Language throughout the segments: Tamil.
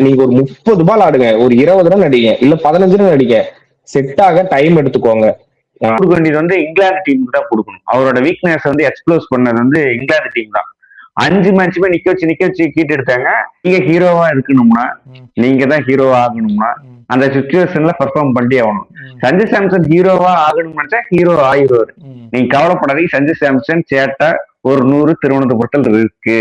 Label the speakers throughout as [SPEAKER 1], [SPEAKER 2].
[SPEAKER 1] நீங்க ஒரு 30 பால் ஆடுங்க, ஒரு 20 ரன் அடிங்க, இல்ல 15 ரன் அடிங்க, செட் ஆக டைம் எடுத்துக்கோங்க.
[SPEAKER 2] கொடுக்க வேண்டியது வந்து இங்கிலாந்து டீமுக்கு தான் கொடுக்கணும். அவரோட வீக்னஸ் வந்து எக்ஸ்ப்ளோஸ் பண்ணது வந்து இங்கிலாந்து டீம் தான். 5 மேட்சுமே நிக்க வச்சு கீட் எடுத்தாங்க. நீங்க ஹீரோவா இருக்கணும்னா, நீங்க தான் ஹீரோவா ஆகணும்னா அந்த சுச்சுவேஷன்ல பெர்ஃபார்ம் பண்ணி ஆகணும். சஞ்சு சாம்சன் ஹீரோவா ஆகணும்னு நினைச்சா ஹீரோ ஆகிடுவாரு. நீங்க கவலைப்படாதீங்க, சஞ்சு சாம்சன் சேட்டா ஒரு 100 திருவனந்தபுரத்தில் இருக்கு.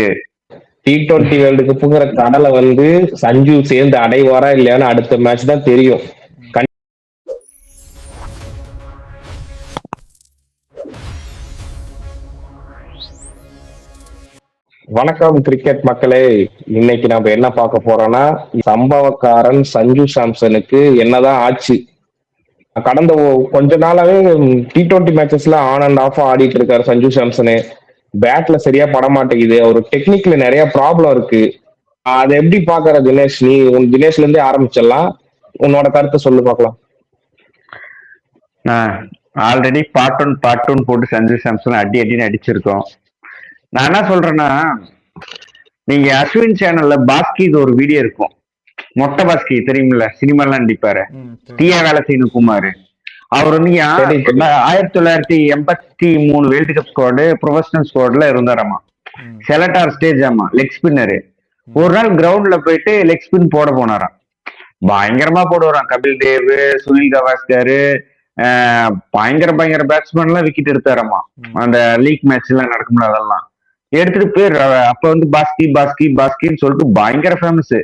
[SPEAKER 1] T20 வேர்ல்டு கப்புங்கிற கடலை வந்து சஞ்சு சேர்ந்து அடைவாரா இல்லையான்னு அடுத்த மேட்ச் தான் தெரியும். வணக்கம் கிரிக்கெட் மக்களே. இன்னைக்கு நம்ம என்ன பார்க்க போறோம்னா, சம்பவக்காரன் சஞ்சு சாம்சனுக்கு என்னதான் ஆச்சு. கடந்த கொஞ்ச நாளாவே T20 மேட்சஸ்ல ஆன் அண்ட் ஆஃப் ஆடிட்டு இருக்காரு சஞ்சு சாம்சனு. பேட்ல சரியா பட மாட்டேங்குது, ஒரு டெக்னிக்ல நிறைய ப்ராப்ளம் இருக்கு. அதை எப்படி பாக்குற தினேஷ்? நீ தினேஷ்ல இருந்தே ஆரம்பிச்சிடலாம், உன்னோட கருத்தை சொல்லு பார்க்கலாம்.
[SPEAKER 2] ஆல்ரெடி பார்ட் ஒன் போட்டு சஞ்சு சாம்சன் அடின்னு அடிச்சிருக்கோம். நான் என்ன சொல்றேன்னா, நீங்க அஸ்வின் சேனல்ல பாஸ்கிது ஒரு வீடியோ இருக்கும், மொட்டை பாஸ்கி தெரியுமில்ல, சினிமாலாம் நடிப்பாரு, தீயா வேலை செய்யணும் குமார். அவர் வந்து 1983 வேர்ல்டு கப் ஸ்குவாடு ப்ரொஃபஷனல் ஸ்குவாட்ல இருந்தாராமா. செலக்டார் ஸ்டேஜ் ஆமா, லெக் ஸ்பின்னரு. ஒரு நாள் கிரவுண்ட்ல போயிட்டு லெக் ஸ்பின் போட போனாராம். பயங்கரமா போடுவாராம். கபில் தேவ், சுனில் கவாஸ்கர், பயங்கர பேட்ஸ்மேன் எல்லாம் விக்கெட் எடுத்தாராமா. அந்த லீக் மேட்ச் எல்லாம் நடக்கும்ல, அதெல்லாம் எடுத்துட்டு போய் அப்ப வந்து பாஸ்கின்னு சொல்லிட்டு பயங்கர ஃபேமஸ்.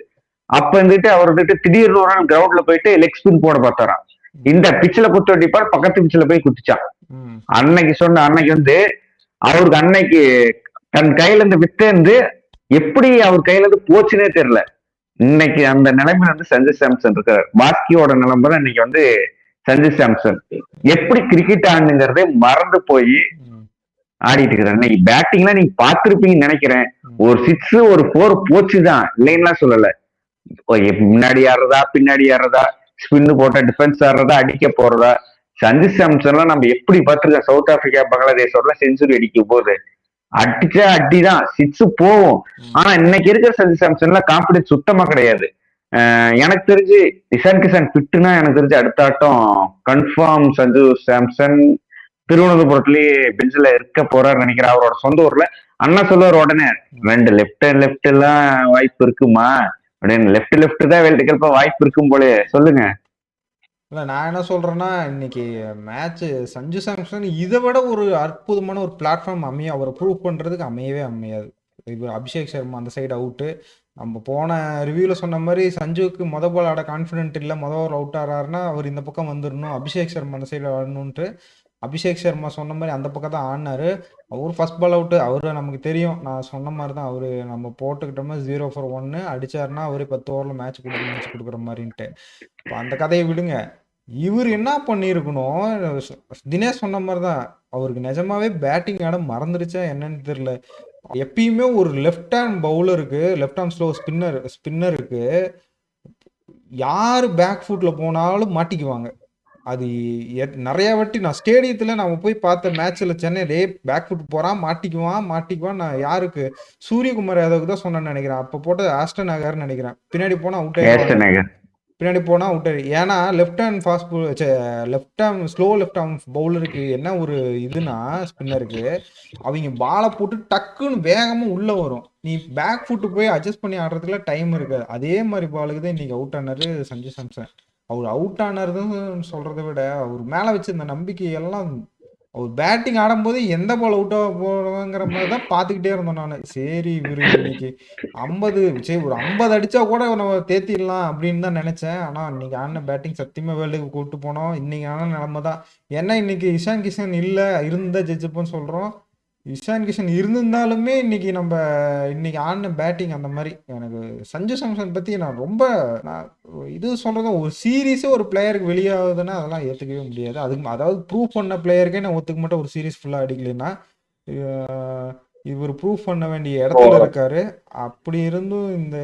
[SPEAKER 2] அப்ப வந்துட்டு அவர் வந்துட்டு திடீர்னு ஒரு நாள் கிரவுண்ட்ல போயிட்டு லெக் ஸ்பின் போட பார்த்தாராம். இந்த பிச்சில குத்து அடிப்பார், பக்கத்து பிச்சில போய் குத்திச்சான். அன்னைக்கு வந்து அவருக்கு அன்னைக்கு தன் கையில இருந்து வித்தேந்து எப்படி அவர் கையில இருந்து போச்சுன்னே தெரியல. இன்னைக்கு அந்த நிலைமையில வந்து சஞ்சு சாம்சன் இருக்காரு. பாஸ்கியோட நிலைமை இன்னைக்கு வந்து சஞ்சு சாம்சன் எப்படி கிரிக்கெட் ஆடுங்கிறதே மறந்து போய் ஆடிட்டு இருக்கிறார். இன்னைக்கு பேட்டிங்லாம் நீங்க பாத்துருப்பீங்கன்னு நினைக்கிறேன். ஒரு 6 ஒரு 4 போச்சுதான், இல்லைன்னா சொல்லல. முன்னாடி ஆடுறதா பின்னாடி ஆடுறதா, ஸ்பின்னு போட்டா டிஃபென்ஸ் ஆடுறதா, அடிக்க போறதா. சஞ்சு சாம்சன்லாம் நம்ம எப்படி பார்த்துருக்கோம். சவுத் ஆப்பிரிக்கா பங்களாதேஷோட செஞ்சுரி அடிக்கும் போது அடிச்சா அடிதான், 6 போகும். ஆனா இன்னைக்கு இருக்கிற சஞ்சு சாம்சன்ல கான்பிடன்ஸ் சுத்தமா கிடையாது. எனக்கு தெரிஞ்சு இஷான் கிஷான் ஃபிட்னா எனக்கு தெரிஞ்சு அடுத்த ஆட்டம் கன்ஃபார்ம் சஞ்சு சாம்சன் திருவனந்தபுரத்துலயே பெஞ்சில இருக்க போறாரு நினைக்கிறேன். அவரோட சொந்த ஊர்ல. அண்ணா சொல்லுவார் உடனே, 2 லெப்ட் எல்லாம் வாய்ப்பு இருக்குமா அப்படின்னு. லெப்ட் தான் வேர்ல்டு கப்பா வாய்ப்பு இருக்கும் போல. சொல்லுங்க.
[SPEAKER 3] இல்லை, நான் என்ன சொல்கிறேன்னா, இன்னைக்கு மேட்ச்சு சஞ்சு சாம்சன் இதை விட ஒரு அற்புதமான ஒரு பிளாட்ஃபார்ம் அவரை ப்ரூவ் பண்ணுறதுக்கு அமையாது. இப்போ அபிஷேக் சர்மா அந்த சைடு அவுட்டு. நம்ம போன ரிவ்யூவில் சொன்ன மாதிரி சஞ்சுவுக்கு பால் ஆட கான்ஃபிடென்ட் இல்லை, ஓவர் அவுட் ஆறாருன்னா அவர் இந்த பக்கம் வந்துடணும், அபிஷேக் சர்மா அந்த சைடு ஆடணுன்ட்டு அபிஷேக் சர்மா சொன்ன மாதிரி அந்த பக்கம் தான் ஆடினாரு. அவர் ஃபர்ஸ்ட் பால் அவுட்டு. அவரு நமக்கு தெரியும், நான் சொன்ன மாதிரி தான். அவரு நம்ம போட்டுக்கிட்டோம்னா 0 for 1 அடிச்சாருன்னா அவரு 10 ஓவரில் மேட்ச் கொடுக்குற மாதிரின்ட்டு. இப்போ அந்த கதையை விடுங்க. இவர் என்ன பண்ணியிருக்கணும், தினேஷ் சொன்ன மாதிரி தான். அவருக்கு நிஜமாவே பேட்டிங் ஆட மறந்துருச்சா என்னன்னு தெரியல. எப்பயுமே ஒரு லெஃப்ட் ஹேண்ட் பவுலருக்கு, லெஃப்ட் ஹேண்ட் ஸ்லோ ஸ்பின்னருக்கு யாரு பேக் ஃபுட்ல போனாலும் மாட்டிக்குவாங்க. அது நிறைய வாட்டி நான் ஸ்டேடியத்துல நம்ம போய் பார்த்த மேட்ச்ல சென்னை பேக் ஃபுட் போறான், மாட்டிக்குவான். நான் யாருக்கு, சூரியகுமார் யாதவுக்கு தான் சொன்னேன்னு நினைக்கிறேன். அப்ப போட்டது ஆஸ்டன் ஆகார்னு நினைக்கிறேன். பின்னாடி போனா அவுட் ஏன்னா left hand fast left hand slow left hand பவுலருக்கு என்ன ஒரு இதுனா, ஸ்பின்னருக்கு அவங்க பாலை போட்டு டக்குன்னு வேகமா உள்ள வரும். நீ பேக் ஃபுட்டு போய் அட்ஜஸ்ட் பண்ணி ஆடுறதுக்குள்ள டைம் இருக்காது. அதே மாதிரி பாலுக்கு தான் இன்னைக்கு அவுட் ஆனாரு சஞ்சு சாம்சன். அவர் அவுட் ஆனாருன்னு சொல்றதை விட அவர் மேல வச்சிருந்த நம்பிக்கை எல்லாம், அவர் பேட்டிங் ஆடும்போது எந்த பால் அவுட் ஆக போறங்கிற மாதிரி தான் பார்த்துக்கிட்டே இருந்தோம் நான். சரி இவரு இன்னைக்கு 50 ஒரு 50 அடிச்சா கூட நம்ம தேத்திடலாம் அப்படின்னு தான் நினைச்சேன். ஆனா இன்னைக்கு ஆடின பேட்டிங் சத்தியமா வேர்ல்டுக்கு கூப்பிட்டு போனோம். இன்னைக்கு ஆன நிலைமை தான். ஏன்னா இன்னைக்கு இஷான் கிஷன் இல்லை, இருந்தா ஜெயிச்சுப்போன்னு சொல்றோம். இஷான் கிஷன் இருந்திருந்தாலுமே இன்னைக்கு ஆடின பேட்டிங் அந்த மாதிரி. எனக்கு சஞ்சு சாம்சன் பத்தி நான் இது சொல்றது, ஒரு சீரீஸே ஒரு பிளேயருக்கு வெளியாகுதுன்னா அதெல்லாம் ஏத்துக்கவே முடியாது. அதுக்கு அதாவது ப்ரூவ் பண்ண பிளேயருக்கே நான் ஒத்துக்க மாட்டேன். ஒரு சீரீஸ் ஃபுல்லா அடிக்கலைன்னா இவர் ப்ரூவ் பண்ண வேண்டிய இடத்துல இருக்காரு. அப்படி இருந்தும் இந்த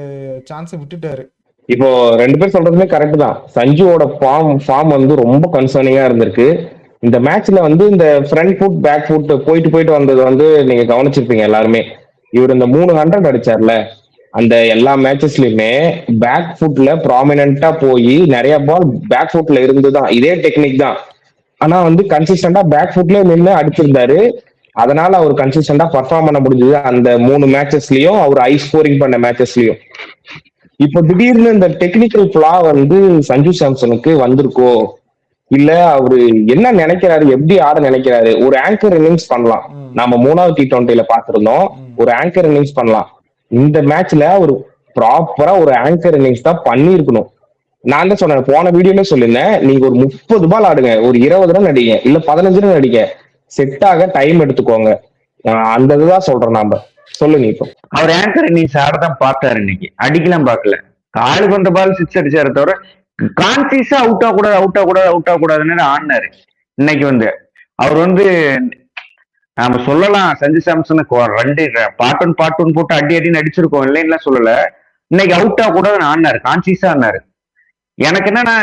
[SPEAKER 3] சான்ஸை விட்டுட்டாரு.
[SPEAKER 1] இப்போ 2 பேர் சொல்றதுமே கரெக்ட் தான். சஞ்சுவோட ஃபார்ம் வந்து ரொம்ப கன்சர்னிங்கா இருந்திருக்கு. இந்த மேட்ச்ல வந்து இந்த ஃப்ரண்ட் ஃபுட் பேக் ஃபுட் போயிட்டு வந்தது வந்து நீங்க கவனிச்சிருப்பீங்க எல்லாருமே. இவர் இந்த 300 அடிச்சார்ல, அந்த எல்லா மேட்சஸ்லயுமே பேக் ஃபுட்ல ப்ராமினென்ட்டா போய் நிறைய பால் பேக் ஃபுட்ல இருந்துதான், இதே டெக்னிக் தான். ஆனா வந்து கன்சிஸ்டன்டா பேக் ஃபுட்ல நின்று அடிச்சிருந்தாரு. அதனால அவர் கன்சிஸ்டன்டா பர்ஃபார்ம் பண்ண முடிஞ்சது அந்த 3 மேட்சஸ்லயும், அவர் ஹை ஸ்கோரிங் பண்ண மேட்சஸ்லயும். இப்போ திடீர்னு இந்த டெக்னிக்கல் ஃபிளா வந்து சஞ்சு சாம்சனுக்கு வந்திருக்கோ, இல்ல அவரு என்ன நினைக்கிறாரு, எப்படி ஆட நினைக்கிறாரு? ஒரு ஆங்கர் இன்னிங்ஸ் பண்ணலாம். நாம 3வது T20ல பார்த்திருந்தோம். ஒரு ஆங்கர் இன்னிங்ஸ் பண்ணலாம். இந்த மேட்ச்ல ஒரு ப்ராப்பரா ஒரு ஆங்கர் இன்னிங்ஸ் தான் பண்ணியிருக்கணும். நான் தான் சொன்னேன், போன வீடியோல சொல்லியிருந்தேன், நீங்க ஒரு 30 பால் ஆடுங்க, ஒரு 20 ரன் அடிங்க, இல்ல 15 ரன் அடிங்க, செட் ஆக டைம் எடுத்துக்கோங்க. அந்த இதுதான் சொல்றோம் நாம. சொல்லு நீ இப்போ.
[SPEAKER 2] அவர் ஆங்கர் இன்னிங்ஸ் ஆடதான் பார்த்தாரு இன்னைக்கு, அடிக்கலாம் பார்க்கல. காலுக்கு வந்த பால் சிக்ஸ் அடிச்சாரு தவிர கான்சியஸா அவுட் ஆகக்கூடாது அவுட் ஆகக்கூடாது அவுட் ஆகக்கூடாதுன்னு ஆடினாரு. இன்னைக்கு வந்து அவர் வந்து நாம சொல்லலாம் சஞ்சு சாம்சனுக்கு ரெண்டு பாட்டு போட்டு அடி அடின்னு அடிச்சிருக்கோம், இல்லைன்னா சொல்லல. இன்னைக்கு அவுட் ஆகக்கூடாதுன்னு ஆடினாரு, கான்சியஸா ஆடினாரு. எனக்கு என்னன்னா,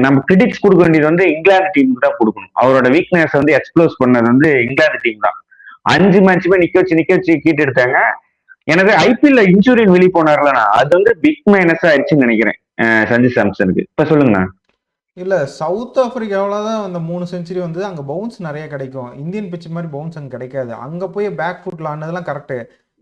[SPEAKER 2] நம்ம கிரெடிட்ஸ் கொடுக்க வேண்டியது வந்து இங்கிலாந்து டீமுக்கு தான் கொடுக்கணும். அவரோட வீக்னஸ் வந்து எக்ஸ்ப்ளோஸ் பண்ணது வந்து இங்கிலாந்து டீம் தான். 5 மேட்சுமே நிக்க வச்சு கீட்டு எடுத்தாங்க. எனக்கு ஐபிஎல்ல இன்சூரியன் வெளியே போனார்லண்ணா, அது வந்து பிக் மைனஸ் ஆயிடுச்சுன்னு நினைக்கிறேன் சஞ்சு சாம்சனுக்கு. இப்ப சொல்லுங்கண்ணா.
[SPEAKER 3] இல்ல சவுத் ஆப்பிரிக்காவில் தான் அந்த 3 செஞ்சுரி வந்து அங்கே பவுன்ஸ் நிறைய கிடைக்கும். இந்தியன் பிச்சு மாதிரி பவுன்ஸ் அங்கே கிடைக்காது. அங்கே போய் பேக் ஃபுட்டில் ஆனதெல்லாம் கரெக்டு.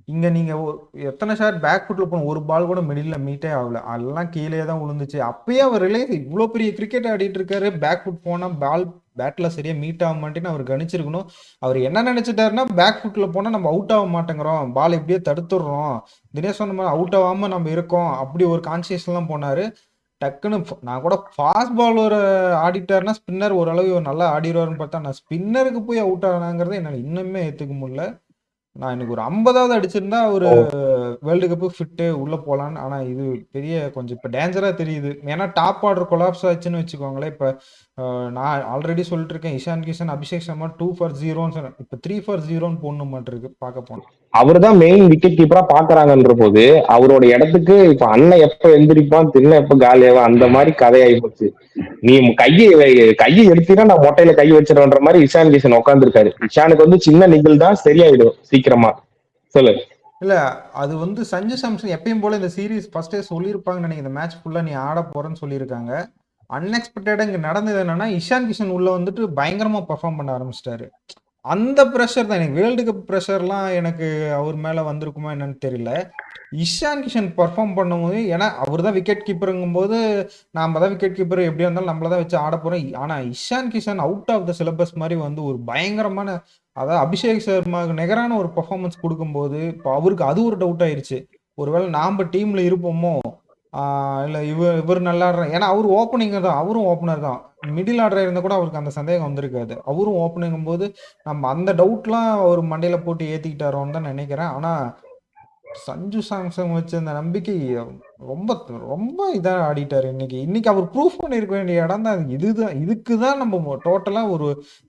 [SPEAKER 3] இங்கே நீங்கள் எத்தனை ஷாட் பேக் ஃபுட்டில் போகணும், ஒரு பால் கூட மிடில் மீட்டே ஆகல, அதெல்லாம் கீழே தான் விழுந்துச்சு. அப்பயே அவர் ரிலேஸ் இவ்வளோ பெரிய கிரிக்கெட் ஆடிட்டு இருக்காரு, பேக் ஃபுட் போனால் பால் பேட்டில் சரியாக மீட் ஆக மாட்டேன்னு அவர் கணிச்சிருக்கணும். அவர் என்ன நினச்சிட்டாருன்னா, பேக் ஃபுட்டில் போனால் நம்ம அவுட் ஆக மாட்டேங்கிறோம், பால் எப்படியே தடுத்துடுறோம், தினேஷ் சொன்ன மாதிரி அவுட் ஆகாமல் நம்ம இருக்கோம், அப்படி ஒரு கான்சியஸ்லாம் போனார். டக்குன்னு நான் கூட ஃபாஸ்ட் பாலர் ஆடிட்டாருன்னா ஸ்பின்னர் ஓரளவு நல்லா ஆடிடுவாருன்னு பார்த்தா, நான் ஸ்பின்னருக்கு போய் அவுட் ஆனாங்கிறத என்னால் இன்னுமே ஏற்றுக்க முடியல. நான் எனக்கு ஒரு 50வது அடிச்சிருந்தா ஒரு வேர்ல்டு கப்பு ஃபிட்டு உள்ள போலான்னு. ஆனா இது பெரிய கொஞ்சம் இப்ப டேஞ்சரா தெரியுது. ஏன்னா டாப் ஆர்டர் கொலாப்ஸ் ஆச்சுன்னு வச்சுக்கோங்களேன். இப்ப நான் ஆல்ரெடி சொல்லிட்டு இருக்கேன், இஷான் கிஷன், அபிஷேக் சர்மா 2 for 0ன்னு சொன்னேன். இப்ப 3 for 0ன்னு போடணும் மாட்டிருக்கு பார்க்க போனோம்.
[SPEAKER 1] அவர் தான் மெயின் விக்கெட் கீப்பரா பாக்குறாங்கன்ற போது அவரோட இடத்துக்கு இப்ப அண்ணன் எப்ப எந்திரிப்பான், தின்ன எப்ப காலியாவா, அந்த மாதிரி கதையாகி போச்சு. நீ கையை எடுத்தீங்கன்னா நான் மொட்டையில கை வச்சிருவேன்ற மாதிரி இஷான் கிஷன் உட்காந்துருக்காரு. இஷானுக்கு வந்து சின்ன நிகழ் தான் சரியாயிடும் சீக்கிரமா. சொல்லு.
[SPEAKER 3] இல்ல அது வந்து சஞ்சு சாம்சன் எப்பயும் போல இந்த சீரீஸ் ஃபர்ஸ்டே சொல்லியிருப்பாங்கன்னு நினைக்கிறேன். இந்த மேட்ச் ஃபுல்லா நீ ஆட போறேன்னு சொல்லியிருக்காங்க. அன்எக்ஸ்பெக்டடா இங்க நடந்தது என்னன்னா, இஷான் கிஷன் உள்ள வந்துட்டு பயங்கரமா பெர்ஃபார்ம் பண்ண ஆரம்பிச்சிட்டாரு. அந்த ப்ரெஷர் தான் எனக்கு, வேர்ல்டு கப் ப்ரெஷர்லாம் எனக்கு அவர் மேல வந்திருக்குமா என்னன்னு தெரியல. இஷான் கிஷன் பர்ஃபார்ம் பண்ணும்போது, ஏன்னா அவர் தான் விக்கெட் கீப்பருங்கும் போது நாம தான் விக்கெட் கீப்பர், எப்படியா இருந்தாலும் நம்மள தான் வச்சு ஆட போறோம். ஆனா Ishan Kishan out of the syllabus மாதிரி வந்து ஒரு பயங்கரமான, அதாவது அபிஷேக் சர்மாவுக்கு நிகரான ஒரு பர்ஃபார்மன்ஸ் கொடுக்கும்போது இப்போ அவருக்கு அது ஒரு டவுட் ஆயிருச்சு. ஒருவேளை நாம டீம்ல இருப்போமோ, இல்லை இவர் நல்லா ஆடுறாரு. ஏன்னா அவர் ஓப்பனிங்கர் தான், அவரும் ஓப்பனர் தான். மிடில் ஆர்டர் இருந்தால் கூட அவருக்கு அந்த சந்தேகம் வந்திருக்காது. அவரும் ஓப்பனிங்கும் போது நம்ம அந்த டவுட்லாம் அவர் மண்டையில போட்டு ஏற்றிக்கிட்டாரோன்னு தான் நினைக்கிறேன். ஆனால் சஞ்சு சாம்சன் வச்ச அந்த நம்பிக்கை ரொம்ப ரொம்ப இதாக ஆடிட்டார் இன்னைக்கு அவர் ப்ரூஃப் பண்ணியிருக்க வேண்டிய இடம் தான் இதுதான். இதுக்கு தான் நம்ம டோட்டலாக ஒரு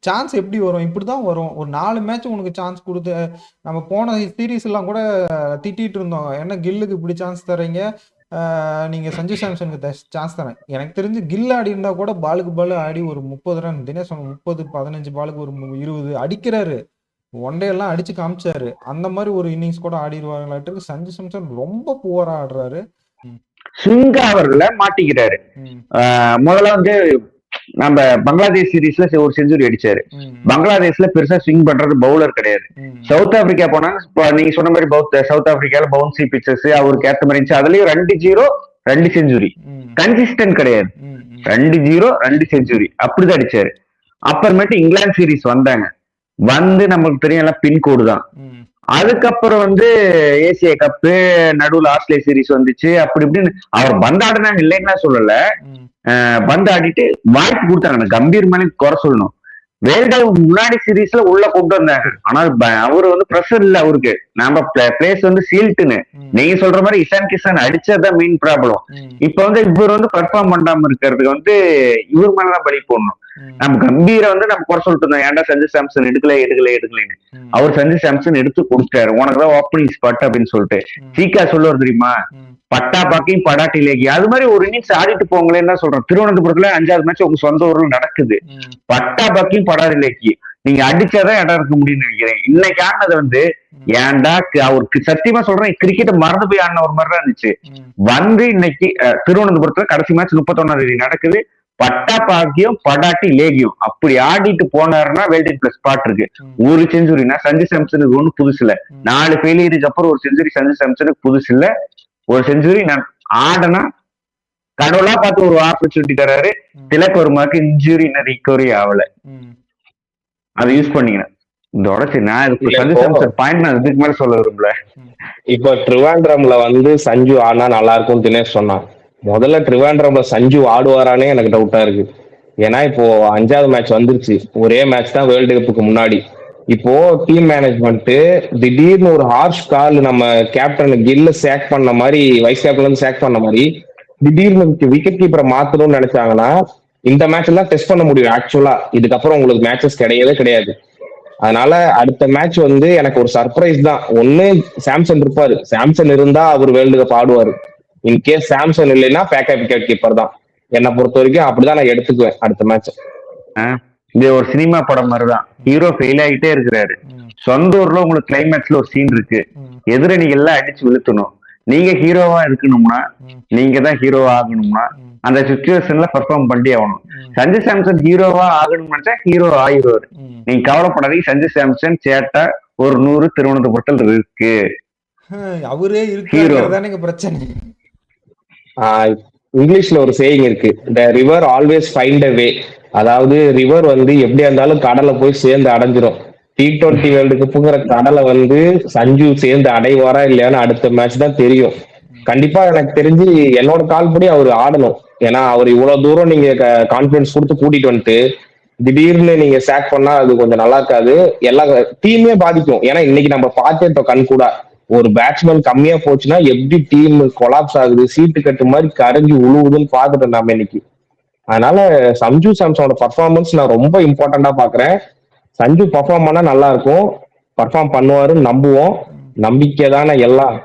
[SPEAKER 3] சான்ஸ் எப்படி வரும், இப்படி தான் வரும். ஒரு 4 மேட்ச் உனக்கு சான்ஸ் கொடுத்து, நம்ம போன சீரீஸ் எல்லாம் கூட திட்டிட்டு இருந்தோம், என்ன கில்லுக்கு இப்படி சான்ஸ் தரீங்க, நீங்க சஞ்சு சாம்சனுக்கு சான்ஸ் தரேன். எனக்கு தெரிஞ்சு கில் ஆடி இருந்தா கூட பாலுக்கு பால் ஆடி ஒரு 30 ரன், தினேஷ் 30-15 பாலுக்கு ஒரு 20 அடிக்கிறாரு, ஒன் டே எல்லாம் அடிச்சு காமிச்சாரு. அந்த மாதிரி ஒரு இன்னிங்ஸ் கூட ஆடிடுவாங்களாட்டு. சஞ்சு சாம்சன் ரொம்ப புவரா ஆடுறாரு.
[SPEAKER 2] ஸ்விங் அவர்ல மாட்டிக்கிறாரு. முதல்ல வந்து நம்ம பங்களாதேஷ் சீரீஸ்ல ஒரு செஞ்சுரி அடிச்சாரு. பங்களாதேஷ்ல பெருசா ஸ்விங் பண்றது பவுலர் கிடையாது. சவுத் ஆப்பிரிக்கா போனா நீங்க சொன்ன மாதிரி சவுத் ஆப்பிரிக்கால பவுன்சி பிச்சர்ஸ் அவருக்கு ஏத்த மாதிரி இருந்துச்சு. அதுலயும் 2-0 2 செஞ்சுரி, கன்சிஸ்டன்ட் கிடையாது. 2-0 2 செஞ்சுரி அப்படிதான் அடிச்சாரு. அப்புறமேட்டு இங்கிலாந்து சீரீஸ் வந்தாங்க, வந்து நமக்கு தெரியும் பின்கோடு தான். அதுக்கப்புறம் வந்து ஏசியா கப்பு, நடுவுல ஆஸ்திரேலியா சீரீஸ் வந்துச்சு. அப்படி இப்படின்னு அவர் பந்தாடினாங்க, இல்லைன்னா சொல்லல, பந்தாடிட்டு வாய்ப்பு கொடுத்தாங்க. கம்பீர் மேலே குறை சொல்லணும். வேர்ல்டு முன்னாடி சீரீஸ்ல உள்ள கொண்டு வந்தாங்க, ஆனால் அவரு வந்து ப்ரெஷர் இல்ல அவருக்கு. நம்ம பிளேஸ் வந்து சீல்ட்டுன்னு நீங்க சொல்ற மாதிரி இஷான் கிஷன் அடிச்சதான் மெயின் ப்ராப்ளம். இப்ப வந்து இவர் வந்து பெர்ஃபார்ம் பண்ணாம இருக்கிறதுக்கு வந்து இவர் மேலதான் பலி போடணும். நம்ம கம்பீரை வந்து நம்ம குறை சொல்லிட்டு இருந்தோம், ஏன்டா சஞ்சு சாம்சன் எடுக்கலன்னு. அவர் சஞ்சு சாம்சன் எடுத்து கொடுத்தாரு, உனக்குதான் ஓப்பனிங் ஸ்பாட் அப்படின்னு சொல்லிட்டு. சீக்கா சொல்லுவார் தெரியுமா, பட்டா பாக்கையும் படாட்டி லேக்கி, அது மாதிரி ஒரு இன்னிங்ஸ் ஆடிட்டு போங்களேன்னு தான் சொல்றோம். திருவனந்தபுரத்துல 5வது மேட்ச் உங்க சொந்த ஊர்ல நடக்குது, பட்டா பாக்கையும் படாட்டி லேக்கி. நீங்க அடிச்சாதான் இடம் இருக்க முடியும்னு நினைக்கிறேன். இன்னைக்கு ஆனது வந்து ஏன்டா அவருக்கு சத்தியமா சொல்றேன், கிரிக்கெட் மறந்து போய் ஆடின ஒரு மாதிரி தான் இருந்துச்சு. வந்து இன்னைக்கு திருவனந்தபுரத்துல கடைசி மேட்ச் 31ஆம் தேதி நடக்குது. பட்டா பாக்கியம் படாட்டி லேகியம் அப்படி ஆடிட்டு போனாருன்னா வேல்டன் பிளஸ் ஸ்பாட் இருக்கு. ஒரு செஞ்சுரினா சஞ்சு சாம்சனுக்கு ஒண்ணு புதுசு இல்ல. 4 ஃபெயிலியருக்கு அப்புறம் ஒரு செஞ்சுரி சஞ்சு சாம்சனுக்கு புதுசு இல்ல. ஒரு செஞ்சுரி நான் ஆடனா கடவுளா பார்த்து ஒரு ஆப்பர்ச்சுனிட்டி தராரு. திலக் வர்மாக்கு இன்ஜுரி ரிகவரி ஆகல, அதை யூஸ் பண்ணீங்க. இதோட சரி, நான் சஞ்சு சாம்சன் பாயிண்ட் நான் இதுக்கு மேல சொல்ல விரும்பல.
[SPEAKER 1] இப்போ ட்ரிவாண்ட்ரம்ல வந்து சஞ்சு ஆனா நல்லா இருக்கும் தினேஷ் சொன்னான். முதல்ல ட்ரிவாண்ட்ரம்ல சஞ்சு ஆடுவாரானே எனக்கு டவுட்டா இருக்கு. ஏன்னா இப்போ 5வது மேட்ச் வந்துருச்சு. ஒரே மேட்ச் தான் வேர்ல்டு கப்புக்கு முன்னாடி. இப்போ டீம் மேனேஜ்மெண்ட் திடீர்னு ஒரு ஹார்ஷ் கால் நம்ம கேப்டன் கில்ல சேக் பண்ண மாதிரி, வைஸ் கேப்டன்ல இருந்து சேக் பண்ண மாதிரி திடீர்னு விக்கெட் கீப்பரை மாத்தணும்னு நினைச்சாங்கன்னா இந்த மேட்ச் தான் டெஸ்ட் பண்ண முடியும். ஆக்சுவலா இதுக்கப்புறம் உங்களுக்கு மேட்சஸ் கிடையவே கிடையாது. அதனால அடுத்த மேட்ச் வந்து எனக்கு ஒரு சர்ப்ரைஸ் தான். ஒண்ணு சாம்சன் இருப்பாரு, சாம்சன் இருந்தா அவர் வேர்ல்டு கப் ஆடுவாரு. இன்கேஸ் சாம்சன் இல்லைன்னா பேக்கப் விக்கெட் கீப்பர் தான். என்னை பொறுத்த வரைக்கும் அப்படிதான் நான் எடுத்துக்குவேன் அடுத்த மேட்ச்.
[SPEAKER 2] இது ஒரு சினிமா படம் மாதிரிதான். ஹீரோ ஃபெயில் ஆகிட்டே இருக்கிறாரு. சொந்த ஊர்ல உங்களுக்கு கிளைமேக்ஸ்ல ஒரு சீன் இருக்கு. எதிரணிகள் எல்லாம் அடிச்சு விழுத்தணும். நீங்க ஹீரோவா இருக்கணும்னா, நீங்க தான் ஹீரோவா ஆகணும்னா அந்த சுச்சுவேஷன்ல பெர்ஃபார்ம் பண்ணி ஆகணும். சஞ்சு சாம்சன் ஹீரோவா ஆகணும்னு நினைச்சா ஹீரோ ஆகிடுவாரு. நீங்க கவலைப்படாதீங்க, சஞ்சு சாம்சன் சேட்டா ஒரு 100 திருவனந்தபுரத்தில் இருக்கு.
[SPEAKER 3] அவரே இருக்கு பிரச்சனை.
[SPEAKER 1] இங்கிலீஷ்ல ஒரு சேயிங் இருக்கு, the river always find a way. அதாவது ரிவர் வந்து எப்படியா இருந்தாலும் கடலை போய் சேர்ந்து அடைஞ்சிரும். T20 வேர்ல்டு கப்புங்கிற கடலை வந்து சஞ்சு சேர்ந்து அடைவாரா இல்லையான்னு அடுத்த மேட்ச் தான் தெரியும். கண்டிப்பா எனக்கு தெரிஞ்சு என்னோட கால் படி அவர் ஆடணும். ஏன்னா அவர் இவ்வளவு தூரம் நீங்க கான்பிடன்ஸ் கொடுத்து கூட்டிட்டு வந்துட்டு திடீர்னு நீங்க சேக் பண்ணா அது கொஞ்சம் நல்லா இருக்காது. எல்லா டீமே பாதிக்கும். ஏன்னா இன்னைக்கு நம்ம பார்த்துட்டோம் கண் கூட, ஒரு பேட்ஸ்மேன் கம்மியா போச்சுன்னா எப்படி டீம் கொலாப்ஸ் ஆகுது, சீட்டு கட்டு மாதிரி கரைஞ்சி உழுவுதுன்னு பார்த்துட்டோம் நாம இன்னைக்கு. அதனால சஞ்சு சாம்சனோட பர்ஃபார்மன்ஸ் நான் ரொம்ப இம்பார்ட்டண்டா பாக்குறேன். சஞ்சு பர்ஃபார்ம் பண்ணா நல்லா இருக்கும், பர்ஃபார்ம் பண்ணுவாருன்னு நம்புவோம். நம்பிக்கை தானே எல்லாம்.